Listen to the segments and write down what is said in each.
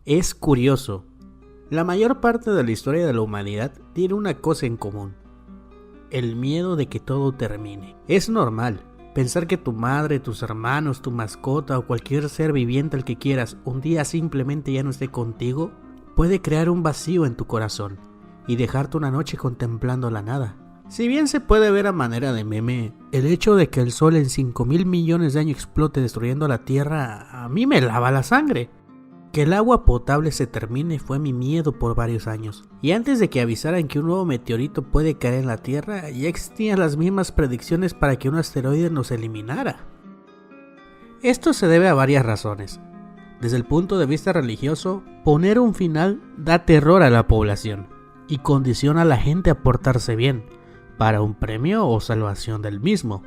Es curioso. La mayor parte de la historia de la humanidad tiene una cosa en común: el miedo de que todo termine. Es normal pensar que tu madre, tus hermanos, tu mascota o cualquier ser viviente al que quieras un día simplemente ya no esté contigo. Puede crear un vacío en tu corazón y dejarte una noche contemplando la nada. Si bien se puede ver a manera de meme, el hecho de que el sol en 5.000 millones de años explote destruyendo la Tierra a mí me lava la sangre. Que el agua potable se termine fue mi miedo por varios años. Y antes de que avisaran que un nuevo meteorito puede caer en la Tierra, ya existían las mismas predicciones para que un asteroide nos eliminara. Esto se debe a varias razones. Desde el punto de vista religioso, poner un final da terror a la población y condiciona a la gente a portarse bien, para un premio o salvación del mismo.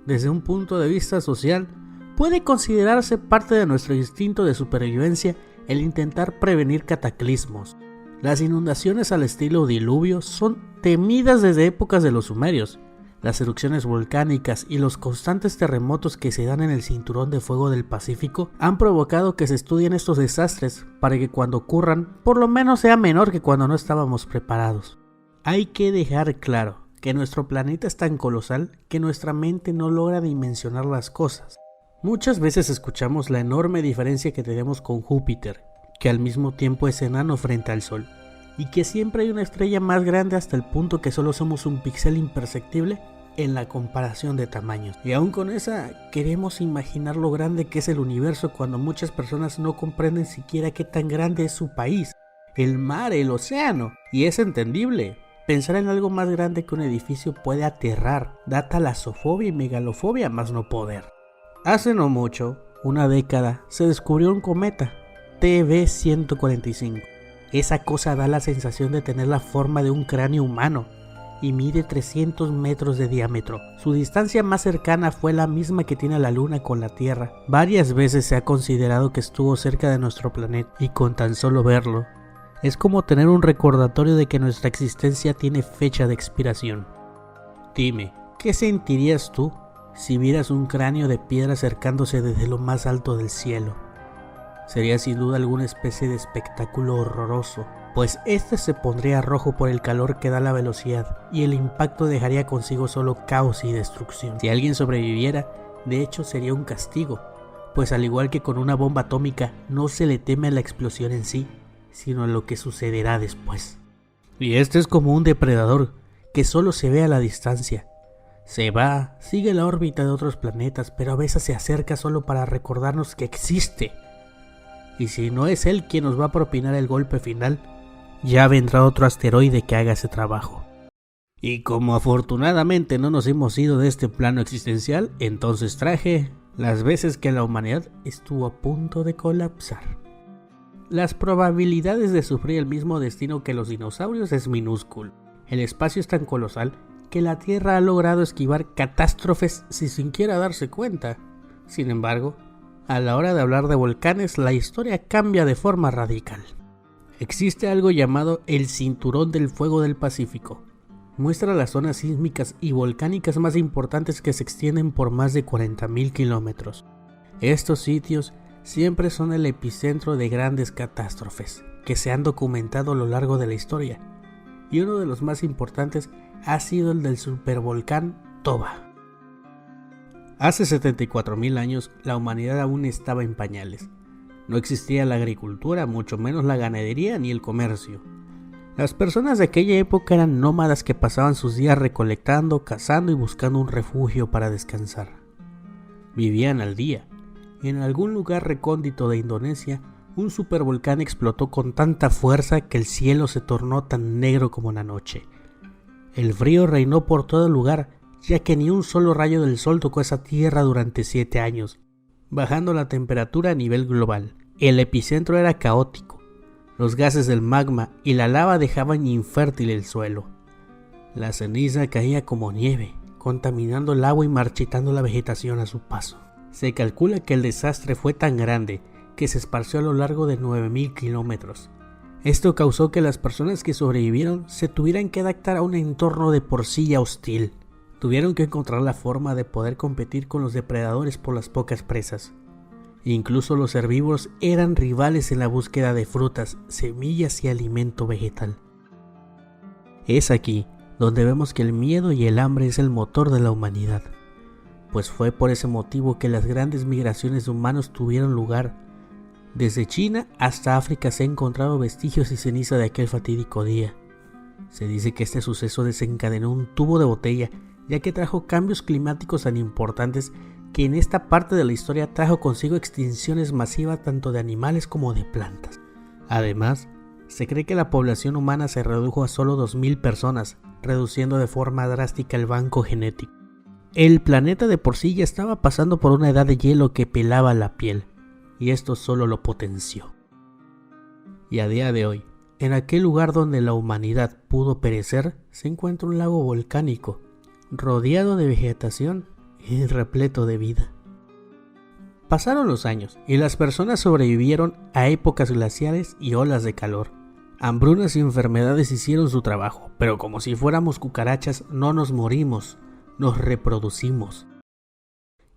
Desde un punto de vista social, puede considerarse parte de nuestro instinto de supervivencia el intentar prevenir cataclismos. Las inundaciones al estilo diluvio son temidas desde épocas de los sumerios. Las erupciones volcánicas y los constantes terremotos que se dan en el cinturón de fuego del Pacífico han provocado que se estudien estos desastres para que cuando ocurran, por lo menos sea menor que cuando no estábamos preparados. Hay que dejar claro que nuestro planeta es tan colosal que nuestra mente no logra dimensionar las cosas. Muchas veces escuchamos la enorme diferencia que tenemos con Júpiter, que al mismo tiempo es enano frente al Sol, y que siempre hay una estrella más grande hasta el punto que solo somos un píxel imperceptible en la comparación de tamaños. Y aún con esa, queremos imaginar lo grande que es el universo cuando muchas personas no comprenden siquiera qué tan grande es su país, el mar, el océano, y es entendible. Pensar en algo más grande que un edificio puede aterrar, da talasofobia y megalofobia más no poder. Hace no mucho, una década, se descubrió un cometa, TB-145. Esa cosa da la sensación de tener la forma de un cráneo humano y mide 300 metros de diámetro. Su distancia más cercana fue la misma que tiene la Luna con la Tierra. Varias veces se ha considerado que estuvo cerca de nuestro planeta y con tan solo verlo, es como tener un recordatorio de que nuestra existencia tiene fecha de expiración. Dime, ¿qué sentirías tú si vieras un cráneo de piedra acercándose desde lo más alto del cielo? Sería sin duda alguna especie de espectáculo horroroso, pues este se pondría rojo por el calor que da la velocidad y el impacto dejaría consigo solo caos y destrucción. Si alguien sobreviviera, de hecho sería un castigo, pues al igual que con una bomba atómica, no se le teme a la explosión en sí, sino a lo que sucederá después. Y este es como un depredador que solo se ve a la distancia. Se va, sigue la órbita de otros planetas, pero a veces se acerca solo para recordarnos que existe. Y si no es él quien nos va a propinar el golpe final, ya vendrá otro asteroide que haga ese trabajo. Y como afortunadamente no nos hemos ido de este plano existencial, entonces traje las veces que la humanidad estuvo a punto de colapsar. Las probabilidades de sufrir el mismo destino que los dinosaurios es minúsculo. El espacio es tan colosal que la Tierra ha logrado esquivar catástrofes sin siquiera darse cuenta. Sin embargo, a la hora de hablar de volcanes, la historia cambia de forma radical. Existe algo llamado el Cinturón del Fuego del Pacífico. Muestra las zonas sísmicas y volcánicas más importantes que se extienden por más de 40.000 kilómetros. Estos sitios siempre son el epicentro de grandes catástrofes que se han documentado a lo largo de la historia, y uno de los más importantes ha sido el del supervolcán Toba. Hace 74.000 años la humanidad aún estaba en pañales. No existía la agricultura, mucho menos la ganadería ni el comercio. Las personas de aquella época eran nómadas que pasaban sus días recolectando, cazando y buscando un refugio para descansar. Vivían al día. En algún lugar recóndito de Indonesia, un supervolcán explotó con tanta fuerza que el cielo se tornó tan negro como la noche. El frío reinó por todo el lugar, ya que ni un solo rayo del sol tocó esa tierra durante 7 años, bajando la temperatura a nivel global. El epicentro era caótico. Los gases del magma y la lava dejaban infértil el suelo. La ceniza caía como nieve, contaminando el agua y marchitando la vegetación a su paso. Se calcula que el desastre fue tan grande que se esparció a lo largo de 9.000 kilómetros. Esto causó que las personas que sobrevivieron se tuvieran que adaptar a un entorno de por sí ya hostil. Tuvieron que encontrar la forma de poder competir con los depredadores por las pocas presas. Incluso los herbívoros eran rivales en la búsqueda de frutas, semillas y alimento vegetal. Es aquí donde vemos que el miedo y el hambre es el motor de la humanidad, pues fue por ese motivo que las grandes migraciones de humanos tuvieron lugar. Desde China hasta África se han encontrado vestigios y ceniza de aquel fatídico día. Se dice que este suceso desencadenó un tubo de botella, ya que trajo cambios climáticos tan importantes que en esta parte de la historia trajo consigo extinciones masivas tanto de animales como de plantas. Además, se cree que la población humana se redujo a solo 2000 personas, reduciendo de forma drástica el banco genético. El planeta de por sí ya estaba pasando por una edad de hielo que pelaba la piel, y esto solo lo potenció. Y a día de hoy, en aquel lugar donde la humanidad pudo perecer, se encuentra un lago volcánico, rodeado de vegetación y repleto de vida. Pasaron los años y las personas sobrevivieron a épocas glaciares y olas de calor. Hambrunas y enfermedades hicieron su trabajo, pero como si fuéramos cucarachas no nos morimos, nos reproducimos.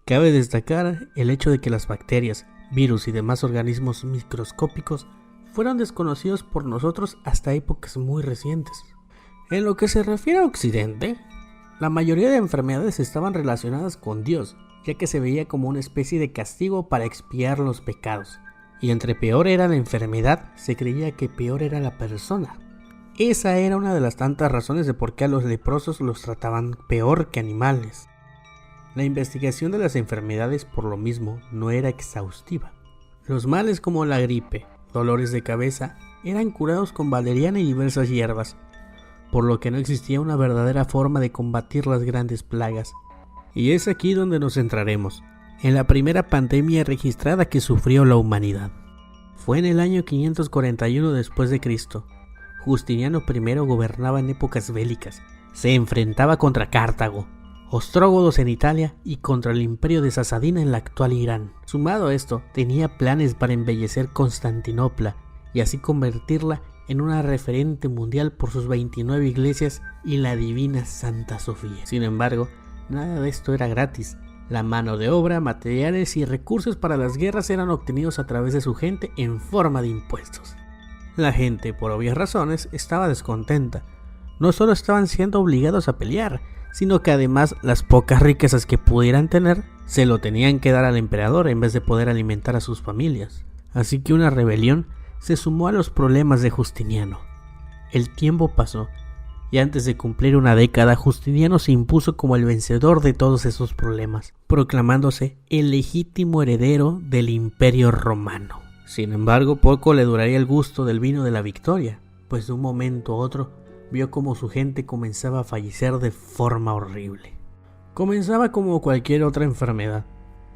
Cabe destacar el hecho de que las bacterias, virus y demás organismos microscópicos fueron desconocidos por nosotros hasta épocas muy recientes. En lo que se refiere a Occidente, la mayoría de enfermedades estaban relacionadas con Dios, ya que se veía como una especie de castigo para expiar los pecados. Y entre peor era la enfermedad, se creía que peor era la persona. Esa era una de las tantas razones de por qué a los leprosos los trataban peor que animales. La investigación de las enfermedades por lo mismo no era exhaustiva. Los males como la gripe, dolores de cabeza, eran curados con valeriana y diversas hierbas, por lo que no existía una verdadera forma de combatir las grandes plagas. Y es aquí donde nos centraremos, en la primera pandemia registrada que sufrió la humanidad. Fue en el año 541 después de Cristo. Justiniano I gobernaba en épocas bélicas, se enfrentaba contra Cartago, ostrógodos en Italia y contra el imperio de Sasadina en la actual Irán. Sumado a esto, tenía planes para embellecer Constantinopla y así convertirla en una referente mundial por sus 29 iglesias y la divina Santa Sofía. Sin embargo, nada de esto era gratis. La mano de obra, materiales y recursos para las guerras eran obtenidos a través de su gente en forma de impuestos. La gente, por obvias razones, estaba descontenta. No solo estaban siendo obligados a pelear, sino que además las pocas riquezas que pudieran tener se lo tenían que dar al emperador en vez de poder alimentar a sus familias. Así que una rebelión se sumó a los problemas de Justiniano. El tiempo pasó y antes de cumplir una década, Justiniano se impuso como el vencedor de todos esos problemas, proclamándose el legítimo heredero del Imperio Romano. Sin embargo, poco le duraría el gusto del vino de la victoria, pues de un momento a otro vio como su gente comenzaba a fallecer de forma horrible. Comenzaba como cualquier otra enfermedad.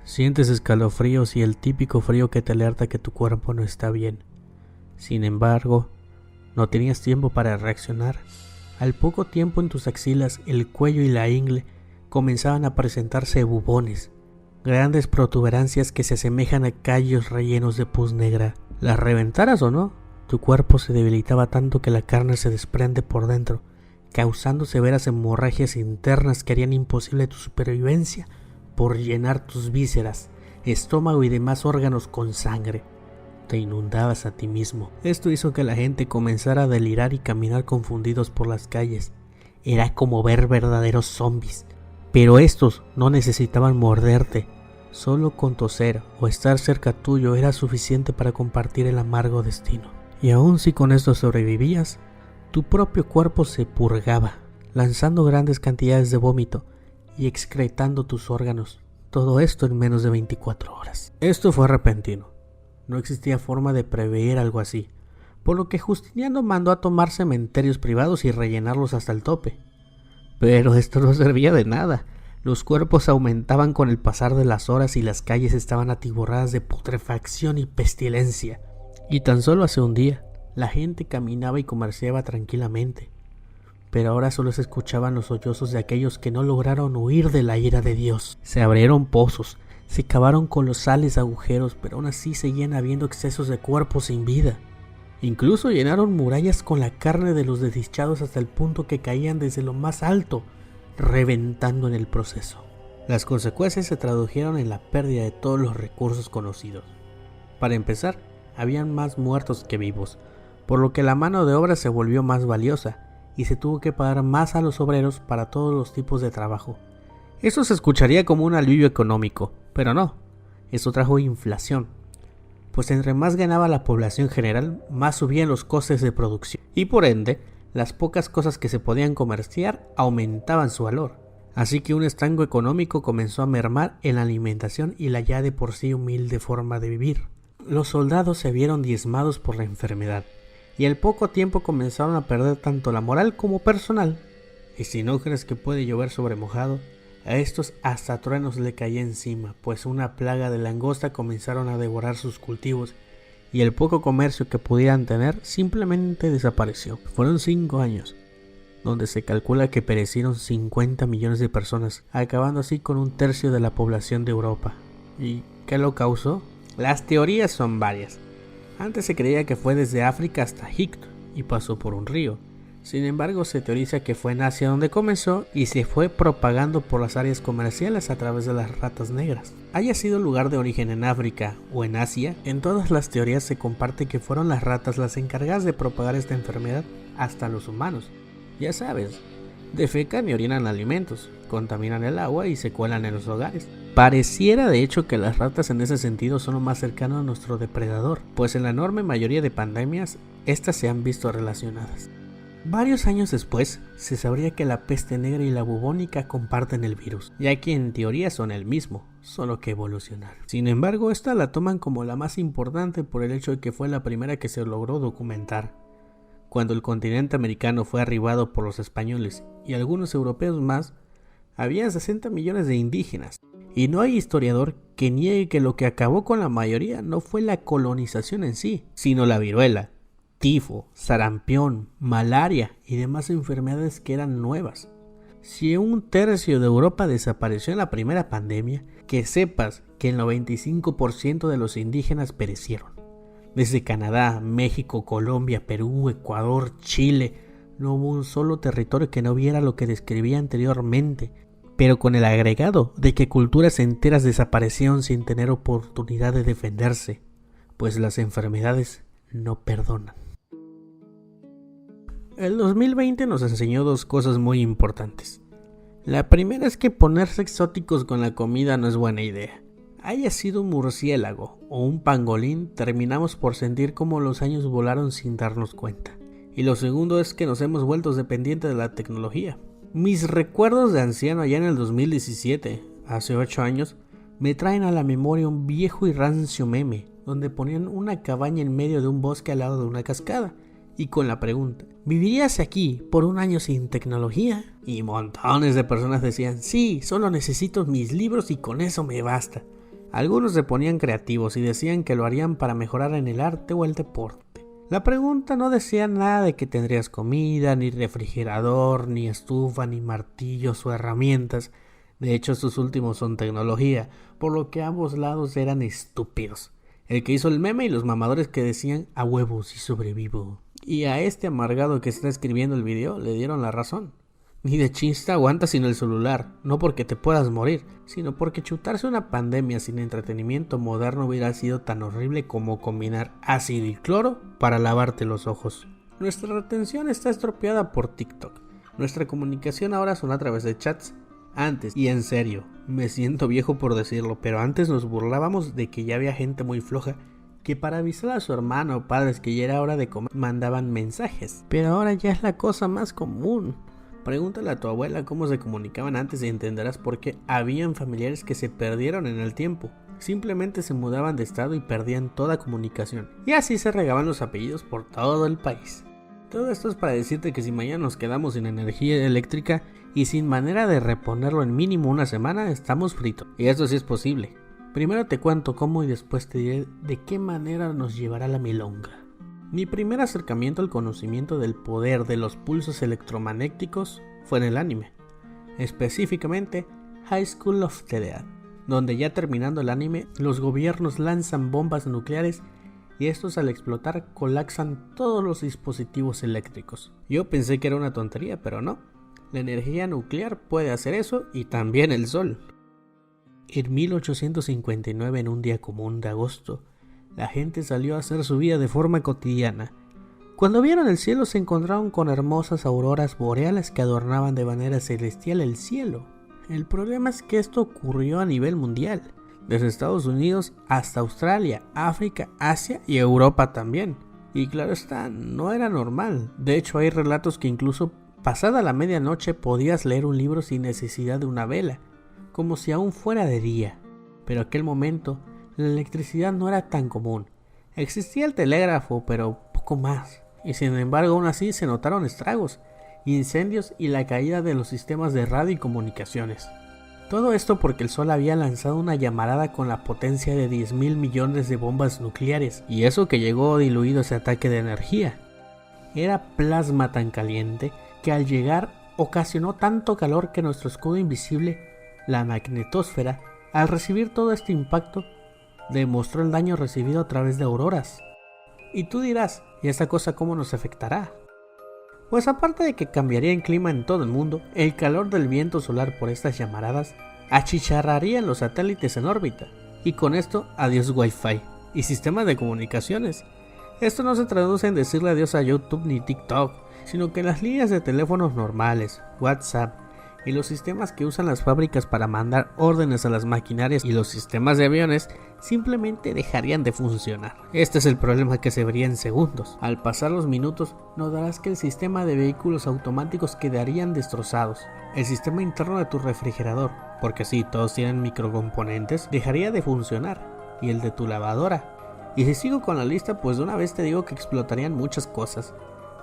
Sientes escalofríos y el típico frío que te alerta que tu cuerpo no está bien. Sin embargo, no tenías tiempo para reaccionar. Al poco tiempo en tus axilas, el cuello y la ingle comenzaban a presentarse bubones, grandes protuberancias que se asemejan a callos rellenos de pus negra. Las reventaras o no, tu cuerpo se debilitaba tanto que la carne se desprende por dentro, causando severas hemorragias internas que harían imposible tu supervivencia por llenar tus vísceras, estómago y demás órganos con sangre. Te inundabas a ti mismo. Esto hizo que la gente comenzara a delirar y caminar confundidos por las calles. Era como ver verdaderos zombies. Pero estos no necesitaban morderte. Solo con toser o estar cerca tuyo era suficiente para compartir el amargo destino. Y aun si con esto sobrevivías, tu propio cuerpo se purgaba, lanzando grandes cantidades de vómito y excretando tus órganos. Todo esto en menos de 24 horas. Esto fue repentino. No existía forma de prever algo así, por lo que Justiniano mandó a tomar cementerios privados y rellenarlos hasta el tope. Pero esto no servía de nada. Los cuerpos aumentaban con el pasar de las horas y las calles estaban atiborradas de putrefacción y pestilencia. Y tan solo hace un día, la gente caminaba y comerciaba tranquilamente. Pero ahora solo se escuchaban los sollozos de aquellos que no lograron huir de la ira de Dios. Se abrieron pozos, se cavaron colosales agujeros, pero aún así seguían habiendo excesos de cuerpos sin vida. Incluso llenaron murallas con la carne de los desdichados hasta el punto que caían desde lo más alto, reventando en el proceso. Las consecuencias se tradujeron en la pérdida de todos los recursos conocidos. Para empezar, habían más muertos que vivos, por lo que la mano de obra se volvió más valiosa y se tuvo que pagar más a los obreros para todos los tipos de trabajo. Eso se escucharía como un alivio económico, pero no, eso trajo inflación, pues entre más ganaba la población general, más subían los costes de producción y por ende, las pocas cosas que se podían comerciar aumentaban su valor. Así que un estanco económico comenzó a mermar en la alimentación y la ya de por sí humilde forma de vivir. Los soldados se vieron diezmados por la enfermedad y al poco tiempo comenzaron a perder tanto la moral como personal. Y si no crees que puede llover sobre mojado, a estos hasta truenos le caía encima, pues una plaga de langosta comenzaron a devorar sus cultivos y el poco comercio que pudieran tener simplemente desapareció. Fueron 5 años, donde se calcula que perecieron 50 millones de personas, acabando así con un tercio de la población de Europa. ¿Y qué lo causó? Las teorías son varias. Antes se creía que fue desde África hasta Egipto y pasó por un río. Sin embargo, se teoriza que fue en Asia donde comenzó y se fue propagando por las áreas comerciales a través de las ratas negras. Haya sido lugar de origen en África o en Asia, en todas las teorías se comparte que fueron las ratas las encargadas de propagar esta enfermedad hasta los humanos. Ya sabes, defecan y orinan alimentos, contaminan el agua y se cuelan en los hogares. Pareciera de hecho que las ratas en ese sentido son lo más cercano a nuestro depredador, pues en la enorme mayoría de pandemias, estas se han visto relacionadas. Varios años después, se sabría que la peste negra y la bubónica comparten el virus, ya que en teoría son el mismo, solo que evolucionaron. Sin embargo, esta la toman como la más importante por el hecho de que fue la primera que se logró documentar. Cuando el continente americano fue arribado por los españoles y algunos europeos más, había 60 millones de indígenas. Y no hay historiador que niegue que lo que acabó con la mayoría no fue la colonización en sí, sino la viruela, tifo, sarampión, malaria y demás enfermedades que eran nuevas. Si un tercio de Europa desapareció en la primera pandemia, que sepas que el 95% de los indígenas perecieron. Desde Canadá, México, Colombia, Perú, Ecuador, Chile, no hubo un solo territorio que no viera lo que describí anteriormente, pero con el agregado de que culturas enteras desaparecieron sin tener oportunidad de defenderse, pues las enfermedades no perdonan. El 2020 nos enseñó dos cosas muy importantes. La primera es que ponerse exóticos con la comida no es buena idea. Haya sido un murciélago o un pangolín, terminamos por sentir cómo los años volaron sin darnos cuenta. Y lo segundo es que nos hemos vuelto dependientes de la tecnología. Mis recuerdos de anciano allá en el 2017, hace 8 años, me traen a la memoria un viejo y rancio meme, donde ponían una cabaña en medio de un bosque al lado de una cascada, y con la pregunta, ¿vivirías aquí por un año sin tecnología? Y montones de personas decían, sí, solo necesito mis libros y con eso me basta. Algunos se ponían creativos y decían que lo harían para mejorar en el arte o el deporte. La pregunta no decía nada de que tendrías comida, ni refrigerador, ni estufa, ni martillos o herramientas. De hecho, estos últimos son tecnología, por lo que ambos lados eran estúpidos. El que hizo el meme y los mamadores que decían a huevos y sobrevivo. Y a este amargado que está escribiendo el video le dieron la razón. Ni de chiste aguanta sin el celular, no porque te puedas morir, sino porque chutarse una pandemia sin entretenimiento moderno hubiera sido tan horrible como combinar ácido y cloro para lavarte los ojos. Nuestra retención está estropeada por TikTok. Nuestra comunicación ahora son a través de chats. Antes, y en serio, me siento viejo por decirlo, pero antes nos burlábamos de que ya había gente muy floja que para avisar a su hermano o padres que ya era hora de comer mandaban mensajes. Pero ahora ya es la cosa más común. Pregúntale a tu abuela cómo se comunicaban antes y entenderás por qué habían familiares que se perdieron en el tiempo. Simplemente se mudaban de estado y perdían toda comunicación. Y así se regaban los apellidos por todo el país. Todo esto es para decirte que si mañana nos quedamos sin energía eléctrica y sin manera de reponerlo en mínimo una semana, estamos fritos. Y esto sí es posible. Primero te cuento cómo y después te diré de qué manera nos llevará la milonga. Mi primer acercamiento al conocimiento del poder de los pulsos electromagnéticos fue en el anime, específicamente High School of the Dead, donde ya terminando el anime, los gobiernos lanzan bombas nucleares y estos al explotar colapsan todos los dispositivos eléctricos. Yo pensé que era una tontería, pero no. La energía nuclear puede hacer eso y también el sol. En 1859, en un día común de agosto, la gente salió a hacer su vida de forma cotidiana. Cuando vieron el cielo se encontraron con hermosas auroras boreales que adornaban de manera celestial el cielo. El problema es que esto ocurrió a nivel mundial, desde Estados Unidos hasta Australia, África, Asia y Europa también. Y claro está, no era normal. De hecho, hay relatos que incluso pasada la medianoche podías leer un libro sin necesidad de una vela, como si aún fuera de día. Pero en aquel momento, la electricidad no era tan común. Existía el telégrafo, pero poco más. Y sin embargo, aún así se notaron estragos, incendios y la caída de los sistemas de radio y comunicaciones. Todo esto porque el Sol había lanzado una llamarada con la potencia de 10.000 millones de bombas nucleares, y eso que llegó diluido ese ataque de energía. Era plasma tan caliente que al llegar ocasionó tanto calor que nuestro escudo invisible, la magnetosfera, al recibir todo este impacto, demostró el daño recibido a través de auroras. Y tú dirás, ¿y esta cosa cómo nos afectará? Pues aparte de que cambiaría el clima en todo el mundo, el calor del viento solar por estas llamaradas achicharraría los satélites en órbita, y con esto adiós Wi-Fi y sistemas de comunicaciones. Esto no se traduce en decirle adiós a YouTube ni TikTok, sino que las líneas de teléfonos normales, WhatsApp y los sistemas que usan las fábricas para mandar órdenes a las maquinarias y los sistemas de aviones simplemente dejarían de funcionar. Este es el problema que se vería en segundos. Al pasar los minutos, notarás que el sistema de vehículos automáticos quedarían destrozados. El sistema interno de tu refrigerador, porque sí, todos tienen microcomponentes, dejaría de funcionar, y el de tu lavadora. Y si sigo con la lista, pues de una vez te digo que explotarían muchas cosas,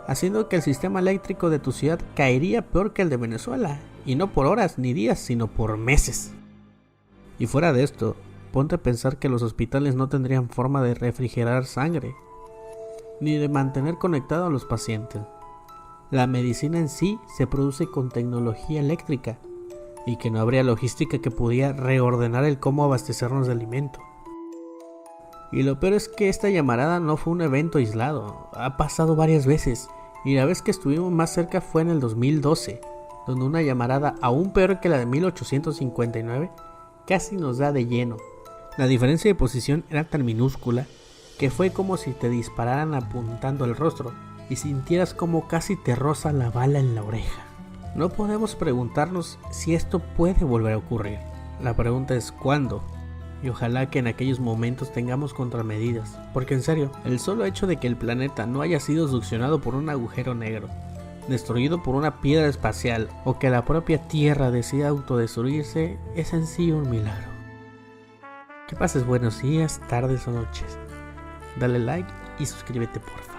haciendo que el sistema eléctrico de tu ciudad caería peor que el de Venezuela, y no por horas ni días, sino por meses. Y fuera de esto, ponte a pensar que los hospitales no tendrían forma de refrigerar sangre, ni de mantener conectado a los pacientes. La medicina en sí se produce con tecnología eléctrica, y que no habría logística que pudiera reordenar el cómo abastecernos de alimento. Y lo peor es que esta llamarada no fue un evento aislado, ha pasado varias veces, y la vez que estuvimos más cerca fue en el 2012, donde una llamarada aún peor que la de 1859 casi nos da de lleno. La diferencia de posición era tan minúscula que fue como si te dispararan apuntando el rostro y sintieras como casi te roza la bala en la oreja. No podemos preguntarnos si esto puede volver a ocurrir. La pregunta es ¿cuándo? Y ojalá que en aquellos momentos tengamos contramedidas, porque en serio, el solo hecho de que el planeta no haya sido succionado por un agujero negro, destruido por una piedra espacial, o que la propia Tierra decida autodestruirse, es en sí un milagro. Que pases buenos días, tardes o noches. Dale like y suscríbete porfa.